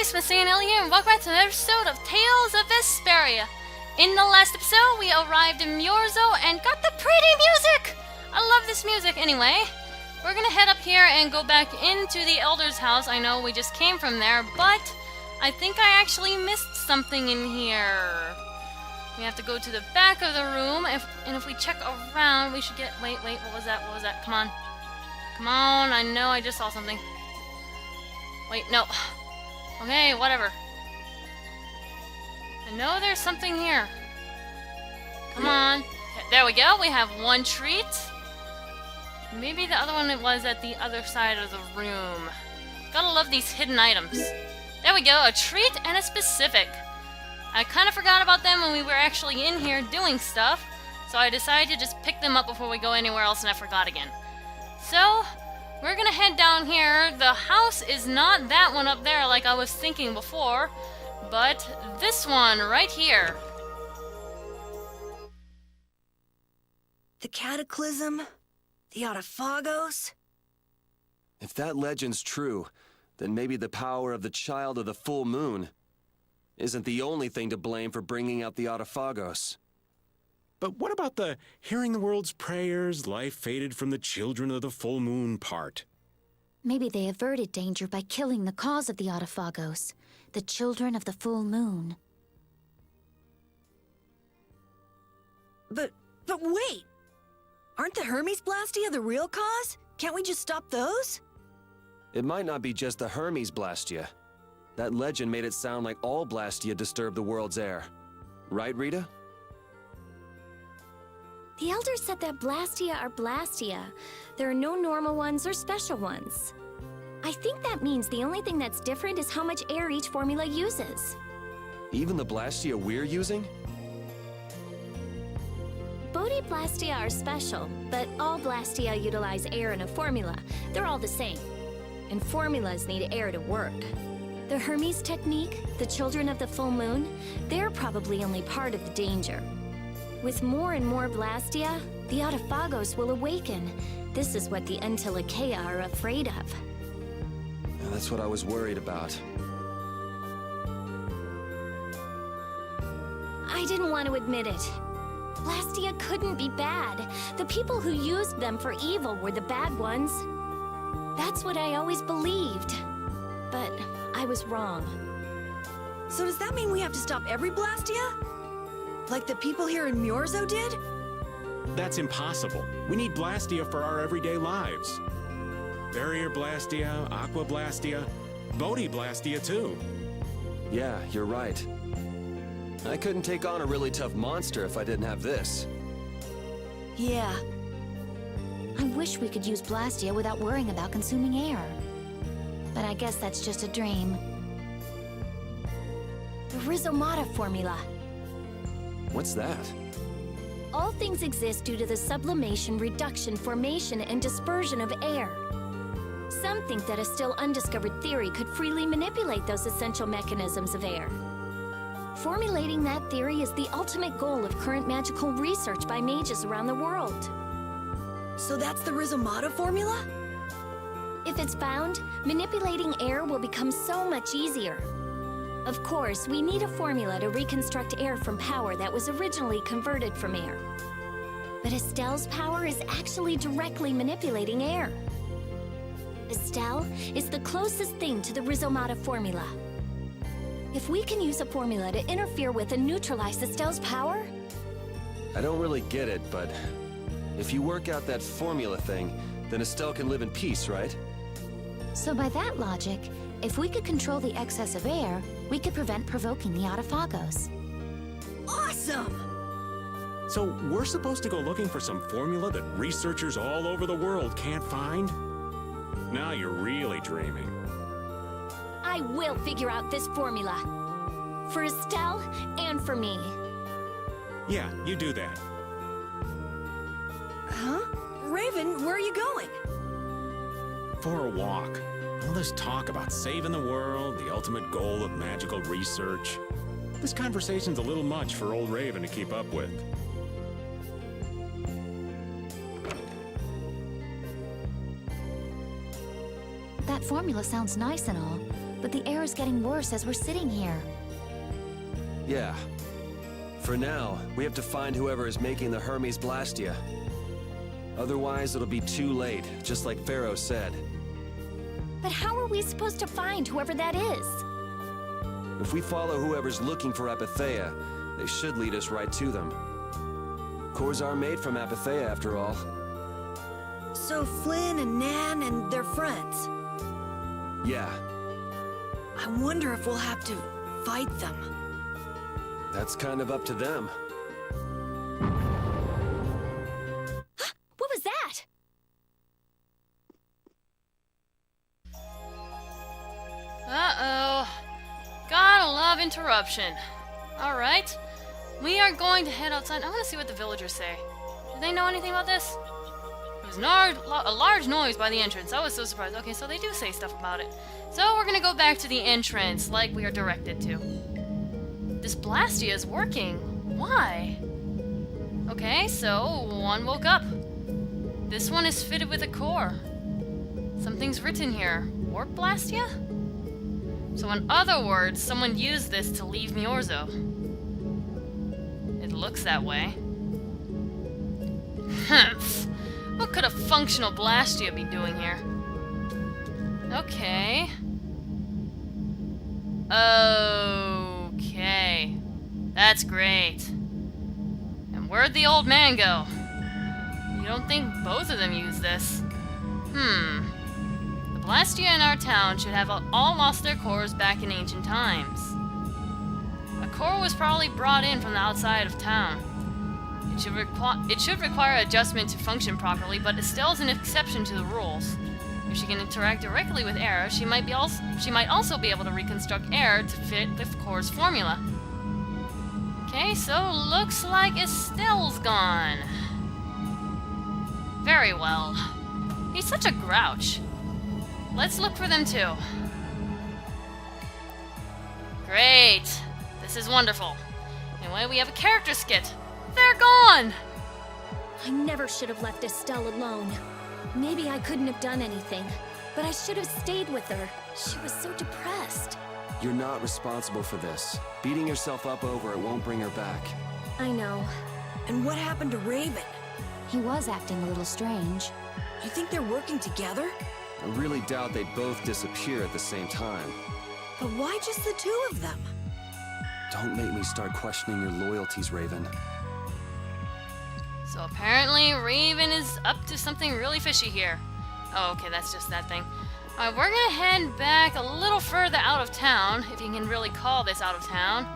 guys, MasaeAnela here, and welcome back to another episode of Tales of Vesperia. In the last episode, we arrived in Mioro and got the pretty music! I love this music. Anyway, we're gonna head up here and go back into the Elder's house. I know we just came from there, but I think I actually missed something in here. We have to go to the back of the room, and if we check around, we should get... Wait, what was that? What was that? Come on. Come on, I know I just saw something. Wait, no. Okay, whatever. I know there's something here. Come on. There we go. We have one treat. Maybe the other one was at the other side of the room. Gotta love these hidden items. There we go. A treat and a specific. I kind of forgot about them when we were actually in here doing stuff, so I decided to just pick them up before we go anywhere else, and I forgot again. So, we're gonna head down here. The house is not that one up there like I was thinking before, but this one right here. The Cataclysm? The Autophagos? If that legend's true, then maybe the power of the Child of the Full Moon isn't the only thing to blame for bringing out the Autophagos. But what about the hearing the world's prayers, life faded from the children of the full moon part? Maybe they averted danger by killing the cause of the Autophagos, the children of the full moon. But wait! Aren't the Hermes blastia the real cause? Can't we just stop those? It might not be just the Hermes blastia. That legend made it sound like all blastia disturb the world's air. Right, Rita? The elders said that blastia are blastia. There are no normal ones or special ones. I think that means the only thing that's different is how much air each formula uses. Even the blastia we're using? Blastia are special, but all blastia utilize air in a formula. They're all the same. And formulas need air to work. The Hermes technique, the children of the full moon, they're probably only part of the danger. With more and more blastia, the Autophagos will awaken. This is what the Entelekea are afraid of. Yeah, that's what I was worried about. I didn't want to admit it. Blastia couldn't be bad. The people who used them for evil were the bad ones. That's what I always believed. But I was wrong. So does that mean we have to stop every blastia? Like the people here in Mioro did? That's impossible. We need blastia for our everyday lives. Barrier blastia, aqua blastia, blastia too. Yeah, you're right. I couldn't take on a really tough monster if I didn't have this. Yeah. I wish we could use blastia without worrying about consuming air. But I guess that's just a dream. The Rhizomata formula. What's that? All things exist due to the sublimation, reduction, formation, and dispersion of air. Some think that a still undiscovered theory could freely manipulate those essential mechanisms of air. Formulating that theory is the ultimate goal of current magical research by mages around the world. So that's the Rhizomata formula? If it's found, manipulating air will become so much easier. Of course, we need a formula to reconstruct air from power that was originally converted from air. But Estelle's power is actually directly manipulating air. Estelle is the closest thing to the Rhizomata formula. If we can use a formula to interfere with and neutralize Estelle's power... I don't really get it, but if you work out that formula thing, then Estelle can live in peace, right? So by that logic, if we could control the excess of air, we could prevent provoking the Autophagos. Awesome! So we're supposed to go looking for some formula that researchers all over the world can't find? Now you're really dreaming. I will figure out this formula. For Estelle and for me. Yeah, you do that. Huh? Raven, where are you going? For a walk. All this talk about saving the world, the ultimate goal of magical research. This conversation's a little much for old Raven to keep up with. That formula sounds nice and all, but the air is getting worse as we're sitting here. Yeah. For now, we have to find whoever is making the Hermes blastia. Otherwise, it'll be too late, just like Pharaoh said. But how are we supposed to find whoever that is? If we follow whoever's looking for Apatheia, they should lead us right to them. Cores are made from Apatheia, after all. So Flynn and Nan and their friends. Yeah, I wonder if we'll have to fight them. that's kind of up to them. What was that? Uh-oh. Gotta love interruption. Alright. We are going to head outside. I want to see what the villagers say. Do they know anything about this? There was a large noise by the entrance. I was so surprised. Okay, so they do say stuff about it. So we're gonna go back to the entrance like we are directed to. This blastia is working. Why? Okay, so one woke up. This one is fitted with a core. Something's written here. Warp blastia? So in other words, someone used this to leave Miorzo. It looks that way. What could a functional blastia be doing here? Okay. Okay. That's great. And where'd the old man go? You don't think both of them used this? The blastia in our town should have all lost their cores back in ancient times. A core was probably brought in from the outside of town. It should require adjustment to function properly, but Estelle is an exception to the rules. If she can interact directly with air, she might also be able to reconstruct air to fit the core's formula. Okay, so looks like Estelle's gone. Very well. He's such a grouch. Let's look for them too. Great. This is wonderful. Anyway, we have a character skit. They're gone! I never should have left Estelle alone. Maybe I couldn't have done anything, but I should have stayed with her. She was so depressed. You're not responsible for this. Beating yourself up over it won't bring her back. I know. And what happened to Raven? He was acting a little strange. You think they're working together? I really doubt they'd both disappear at the same time. But why just the two of them? Don't make me start questioning your loyalties, Raven. So apparently Raven is up to something really fishy here. Oh, okay, that's just that thing. Alright, we're gonna head back a little further out of town, if you can really call this out of town.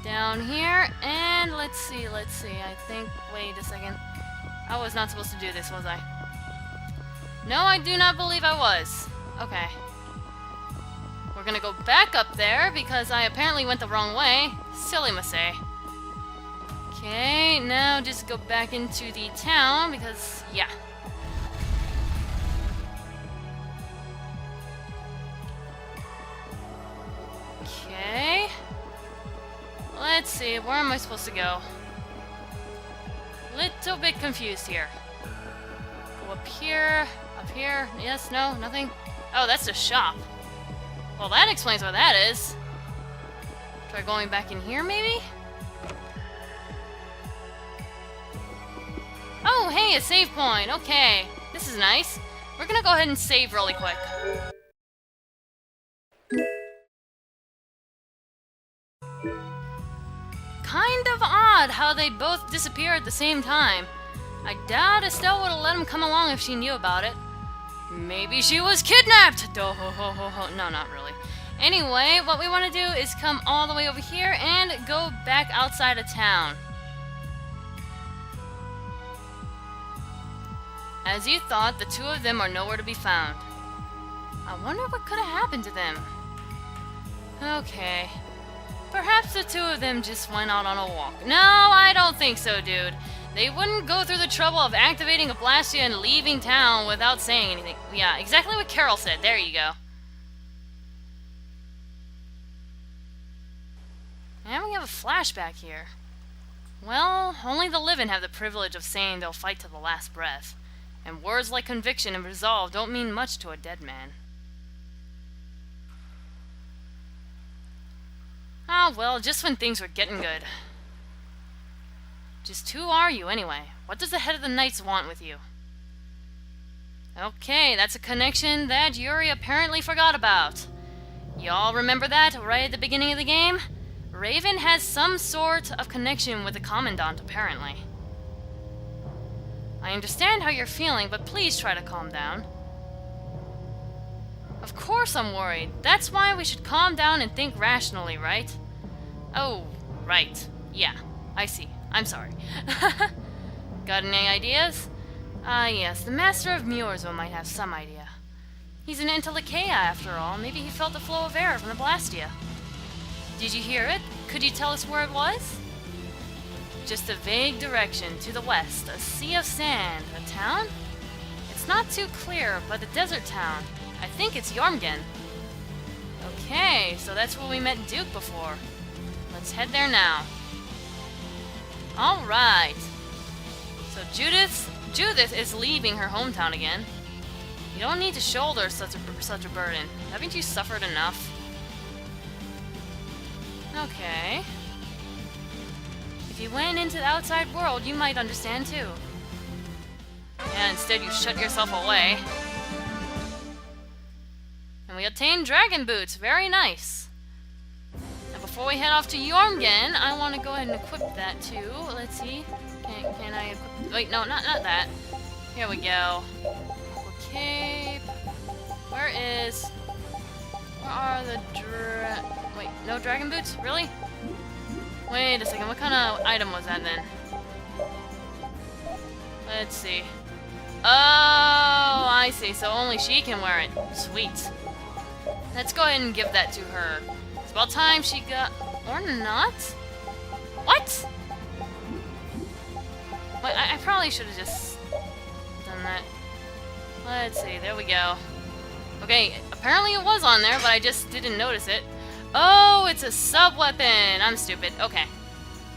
Down here, and let's see, I think, wait a second. I was not supposed to do this, was I? No, I do not believe I was. Okay. We're gonna go back up there, because I apparently went the wrong way. Silly Masay. Okay, now just go back into the town, because, yeah. Okay. Let's see, where am I supposed to go? Little bit confused here. Go up here, yes, no, nothing? Oh, that's the shop. Well, that explains what that is. Try going back in here, maybe? Oh, hey, a save point. Okay, this is nice. We're gonna go ahead and save really quick. Kind of odd how they both disappear at the same time. I doubt Estelle would have let him come along if she knew about it. Maybe she was kidnapped! No, not really. Anyway, what we want to do is come all the way over here and go back outside of town. As you thought, the two of them are nowhere to be found. I wonder what could have happened to them. Okay. Perhaps the two of them just went out on a walk. No, I don't think so, dude. They wouldn't go through the trouble of activating a blastia and leaving town without saying anything. Yeah, exactly what Carol said. There you go. And we have a flashback here. Well, only the living have the privilege of saying they'll fight to the last breath. And words like conviction and resolve don't mean much to a dead man. Ah, well, just when things were getting good. Just who are you, anyway? What does the head of the Knights want with you? Okay, that's a connection that Yuri apparently forgot about. Y'all remember that right at the beginning of the game? Raven has some sort of connection with the Commandant, apparently. I understand how you're feeling, but please try to calm down. Of course I'm worried. That's why we should calm down and think rationally, right? Oh, right. Yeah, I see. I'm sorry. Got any ideas? Ah, yes, the Master of Miorzo might have some idea. He's an Entelekea, after all. Maybe he felt the flow of air from the blastia. Did you hear it? Could you tell us where it was? Just a vague direction to the west, a sea of sand. A town? It's not too clear, but a desert town. I think it's Jormungand. Okay, so that's where we met Duke before. Let's head there now. Alright. So Judith is leaving her hometown again. You don't need to shoulder such a burden. Haven't you suffered enough? Okay. If you went into the outside world, you might understand too. Yeah, instead you shut yourself away. And we obtained dragon boots. Very nice. Now before we head off to Jormungand, I want to go ahead and equip that too. Let's see. Can I equip... Wait, no, not that. Here we go. Cape. Where are the wait, no dragon boots? Really? Wait a second, what kind of item was that then? Let's see. Oh, I see, so only she can wear it. Sweet. Let's go ahead and give that to her. It's about time she got... Or not? What? Wait, I probably should have just done that. Let's see, there we go. Okay, apparently it was on there, but I just didn't notice it. Oh, it's a sub-weapon. I'm stupid. Okay.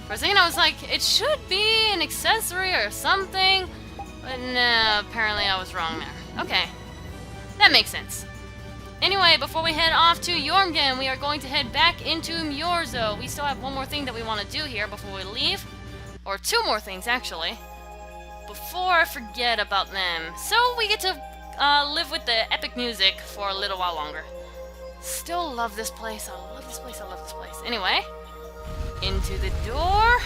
For a second I was like, it should be an accessory or something. But no, apparently I was wrong there. Okay. That makes sense. Anyway, before we head off to Jormungand, we are going to head back into Miorzo. We still have one more thing that we want to do here before we leave. Or two more things, actually. Before I forget about them. So we get to live with the epic music for a little while longer. Still love this place. I love this place. I love this place. Anyway, into the door.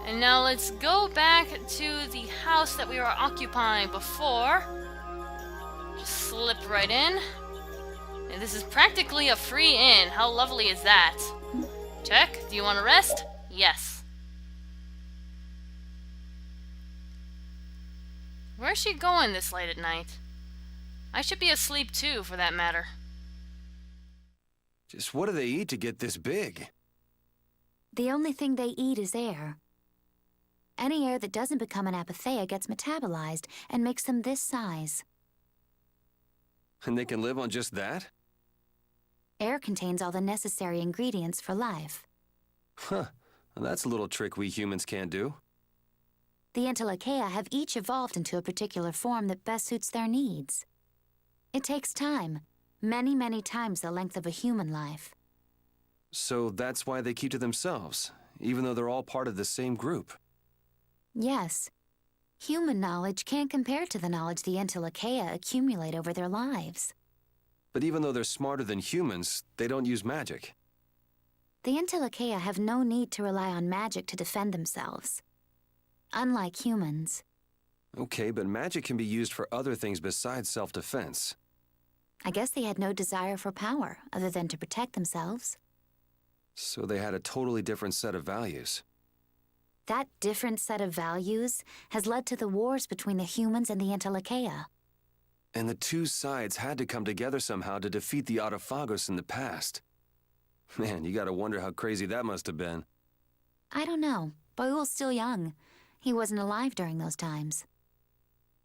And now let's go back to the house that we were occupying before. Just slip right in. And this is practically a free inn. How lovely is that? Check. Do you want to rest? Yes. Where's she going this late at night? I should be asleep too, for that matter. Just what do they eat to get this big? The only thing they eat is air. Any air that doesn't become an apatheia gets metabolized and makes them this size. And they can live on just that? Air contains all the necessary ingredients for life. Huh. Well, that's a little trick we humans can't do. The Entelekea have each evolved into a particular form that best suits their needs. It takes time, many, many times the length of a human life. So that's why they keep to themselves, even though they're all part of the same group. Yes. Human knowledge can't compare to the knowledge the Entelekea accumulate over their lives. But even though they're smarter than humans, they don't use magic. The Entelekea have no need to rely on magic to defend themselves. Unlike humans. Okay, but magic can be used for other things besides self-defense. I guess they had no desire for power, other than to protect themselves. So they had a totally different set of values. That different set of values has led to the wars between the humans and the Entelekea. And the two sides had to come together somehow to defeat the Autophagos in the past. Man, you gotta wonder how crazy that must have been. I don't know. Baul's still young. He wasn't alive during those times.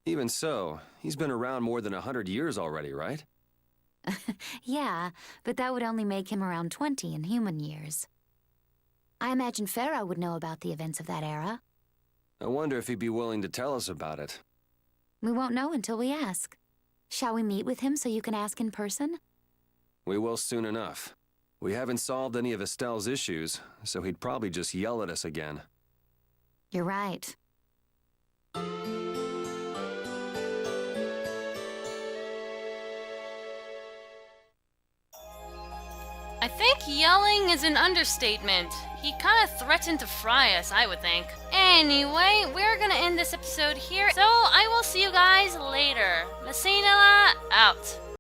Even so, he's been around more than 100 years already, right? Yeah, but that would only make him around 20 in human years. I imagine Pharaoh would know about the events of that era. I wonder if he'd be willing to tell us about it. We won't know until we ask. Shall we meet with him so you can ask in person? We will soon enough. We haven't solved any of Estelle's issues, so he'd probably just yell at us again. You're right. I think yelling is an understatement. He kind of threatened to fry us, I would think. Anyway, we're gonna end this episode here, so I will see you guys later. MasaeAnela out.